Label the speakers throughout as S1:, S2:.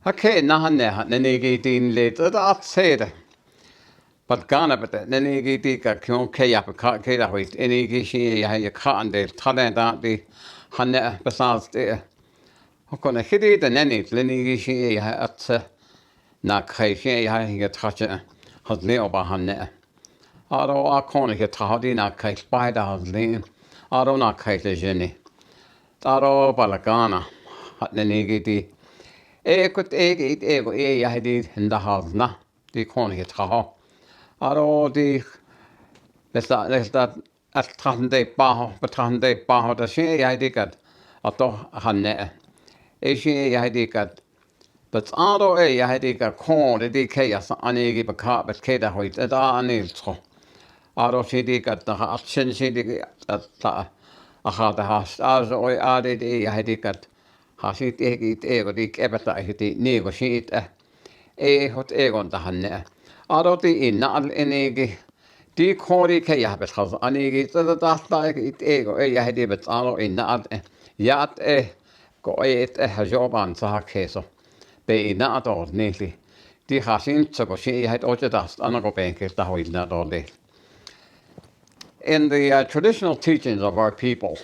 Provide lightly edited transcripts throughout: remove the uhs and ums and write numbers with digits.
S1: Okay, nahanne nenigidin late at said. But Ghana, but nenigidi got kyon kaya cut kaya with any gishi ya cotton de talent out the hanne besides the Hokona hidi the nenny lenigishi at na kaishi ya get touch has leo bahanne. Aro a corner get tahdi na kai spider has lean. Aro na kai the jenny. Aro balagana hat nenigidi. Ekut egit ego e yahdi in the house na the corner get taho. Aro the let's that at Tande Baho, but Tande Baho, the she yahdikat ato hanne. E she yahdikat. But aro e yahdika corn the kayas anegi bakat but keda hoit at aniltro. Aro she dikat the option she dikat a had a house as oi added e yahdikat. Hasit egit ego dik ebeta hiti nego sheet hot egon tahanne. Aroti in al enegi di kori ke yahbet has anegi the dasta it ego e yahdibet alo in al yat go hajoban sa keso. Be not all neatly. Di hasin so she had oja dust anago banker the hoid not all day. In the traditional teachings of our people,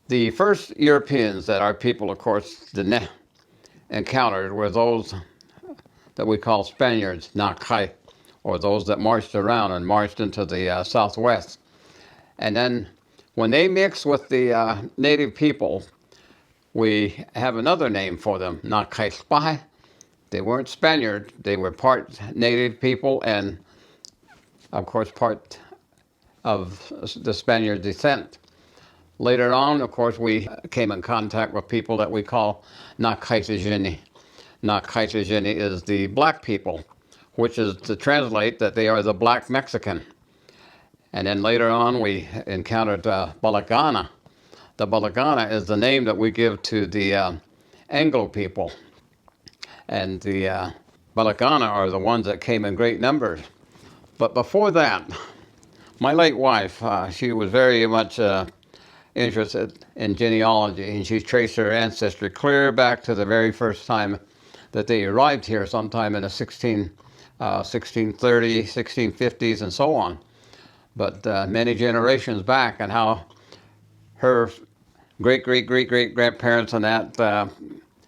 S1: the first Europeans that our people, of course, encountered were those that we call Spaniards, Nakai, or those that marched around and marched into the southwest. And then when they mixed with the native people, we have another name for them, Nakai Spy. They weren't Spaniard, they were part native people and, of course, part of the Spaniard descent. Later on, of course, we came in contact with people that we call Nakaitajini. Nakaitajini is the black people, which is to translate that they are the black Mexican. And then later on, we encountered Balagana. The Balagana is the name that we give to the Anglo people. And the Balagana are the ones that came in great numbers. But before that, my late wife, she was very much interested in genealogy, and she traced her ancestry clear back to the very first time that they arrived here, sometime in the 1630s, 1650s, and so on. But many generations back, and how her great-great-great-great-grandparents and that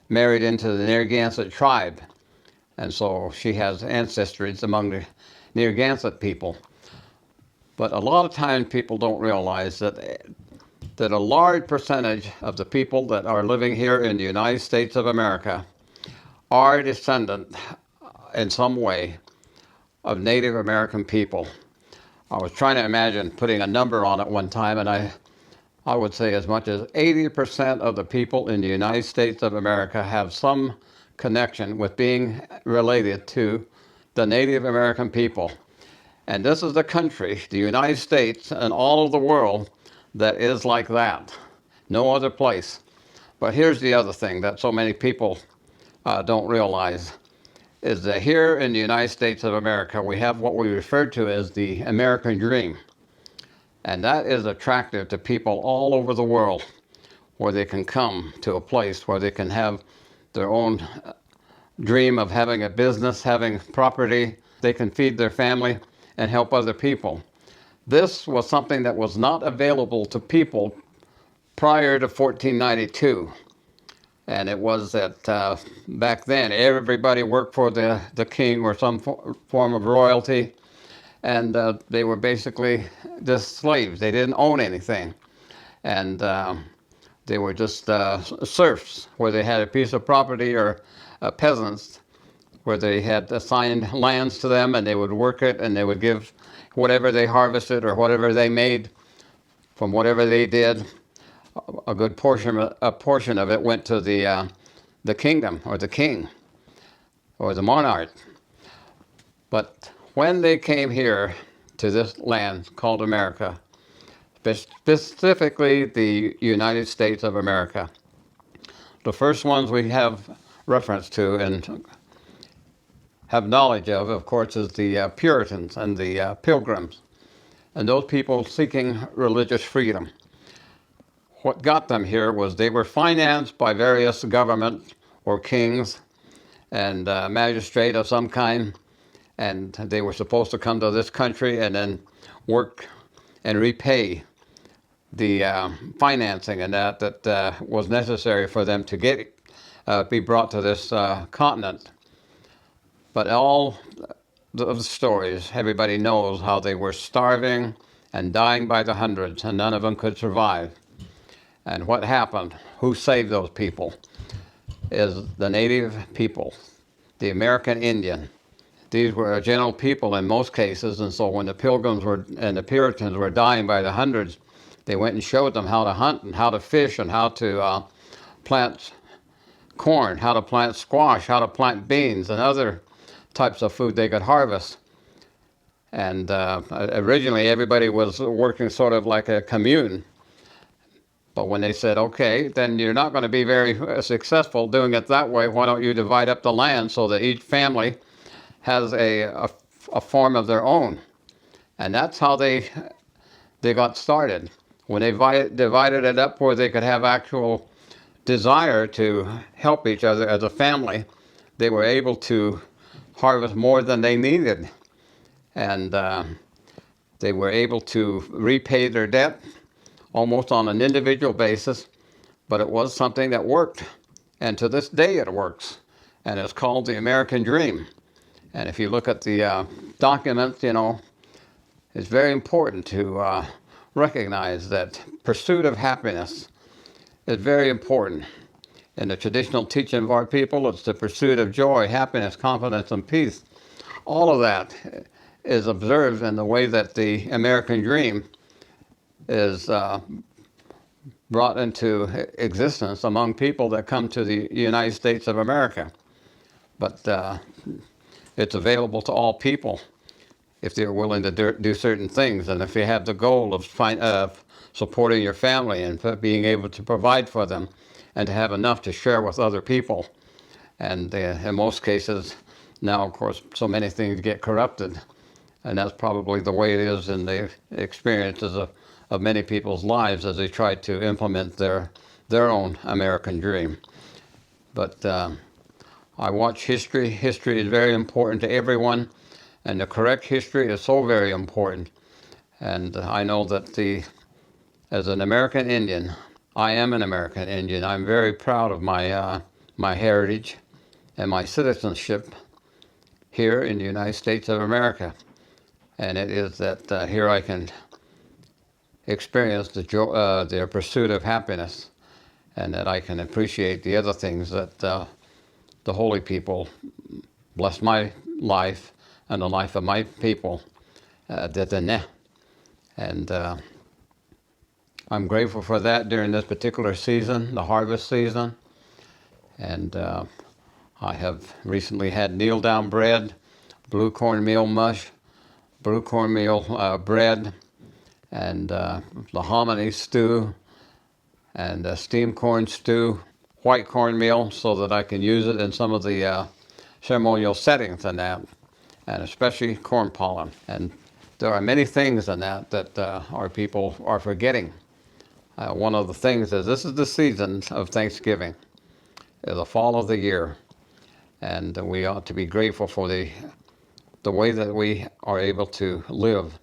S1: married into the Narragansett tribe. And so she has ancestries among the Narragansett people. But a lot of times people don't realize that a large percentage of the people that are living here in the United States of America are descendant in some way of Native American people. I was trying to imagine putting a number on it one time, and I would say as much as 80% of the people in the United States of America have some connection with being related to the Native American people. And this is the country, the United States, and all of the world that is like that. No other place. But here's the other thing that so many people don't realize, is that here in the United States of America, we have what we refer to as the American dream. And that is attractive to people all over the world, where they can come to a place where they can have their own dream of having a business, having property, they can feed their family and help other people. This was something that was not available to people prior to 1492. And it was that back then everybody worked for the king or some form of royalty, and they were basically just slaves. They didn't own anything. And they were just serfs, where they had a piece of property, or peasants, where they had assigned lands to them, and they would work it, and they would give whatever they harvested or whatever they made from whatever they did. A good portion of it went to the kingdom, or the king, or the monarch. But when they came here to this land called America, specifically the United States of America, the first ones we have reference to and have knowledge of course, is the Puritans and the Pilgrims, and those people seeking religious freedom. what got them here was they were financed by various government or kings and magistrate of some kind, and they were supposed to come to this country and then work and repay the financing and that was necessary for them to get be brought to this continent. But all of the stories, everybody knows how they were starving and dying by the hundreds, and none of them could survive. And what happened? Who saved those people? Is the native people, the American Indian. These were gentle people in most cases, and so when the Pilgrims were and the Puritans were dying by the hundreds, they went and showed them how to hunt and how to fish and how to plant corn, how to plant squash, how to plant beans and other types of food they could harvest. And originally everybody was working sort of like a commune. But when they said, okay, then you're not going to be very successful doing it that way, why don't you divide up the land so that each family has a farm of their own? And that's how they got started. When they divided it up where they could have actual desire to help each other as a family, they were able to harvest more than they needed. And they were able to repay their debt almost on an individual basis, but it was something that worked. And to this day it works. And it's called the American Dream. And if you look at the documents, you know, it's very important to recognize that pursuit of happiness is very important. In the traditional teaching of our people, it's the pursuit of joy, happiness, confidence, and peace. All of that is observed in the way that the American Dream is brought into existence among people that come to the United States of America. But it's available to all people if they're willing to do certain things, and if you have the goal of supporting your family and being able to provide for them and to have enough to share with other people. And in most cases, now of course, so many things get corrupted, and that's probably the way it is in the experiences of many people's lives as they try to implement their own American dream. But I watch history. History is very important to everyone, and the correct history is so very important. And I know that as an American Indian, I am an American Indian. I'm very proud of my heritage and my citizenship here in the United States of America. And it is that here I can experience the pursuit of happiness, and that I can appreciate the other things that the holy people bless my life and the life of my people. And I'm grateful for that during this particular season, the harvest season. And I have recently had kneel down bread, blue cornmeal mush, blue cornmeal bread, and lahominy stew, and steamed corn stew, white cornmeal, so that I can use it in some of the ceremonial settings in that, and especially corn pollen. And there are many things in that our people are forgetting. One of the things is this is the season of Thanksgiving, the fall of the year, and we ought to be grateful for the way that we are able to live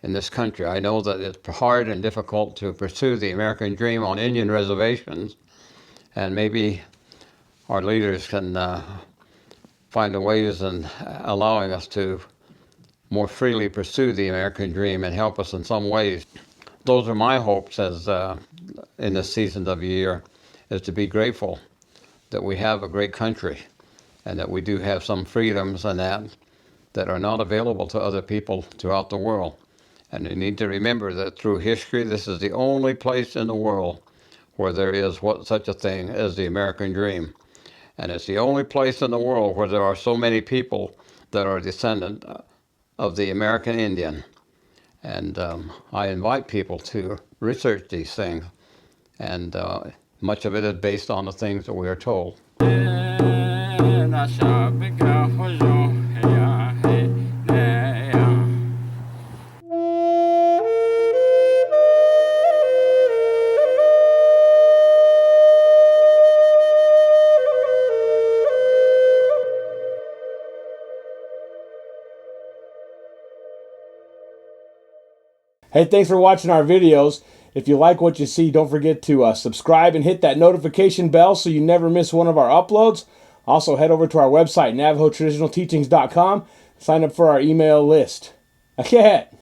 S1: in this country. I know that it's hard and difficult to pursue the American dream on Indian reservations, and maybe our leaders can find a ways in allowing us to more freely pursue the American dream and help us in some ways. Those are my hopes as in this season of the year, is to be grateful that we have a great country and that we do have some freedoms and that are not available to other people throughout the world. And you need to remember that through history, this is the only place in the world where there is such a thing as the American dream. And it's the only place in the world where there are so many people that are descendant of the American Indian. And I invite people to research these things. And much of it is based on the things that we are told.
S2: Hey, thanks for watching our videos. If you like what you see, don't forget to subscribe and hit that notification bell so you never miss one of our uploads. Also, head over to our website, NavajoTraditionalTeachings.com. Sign up for our email list. Okay.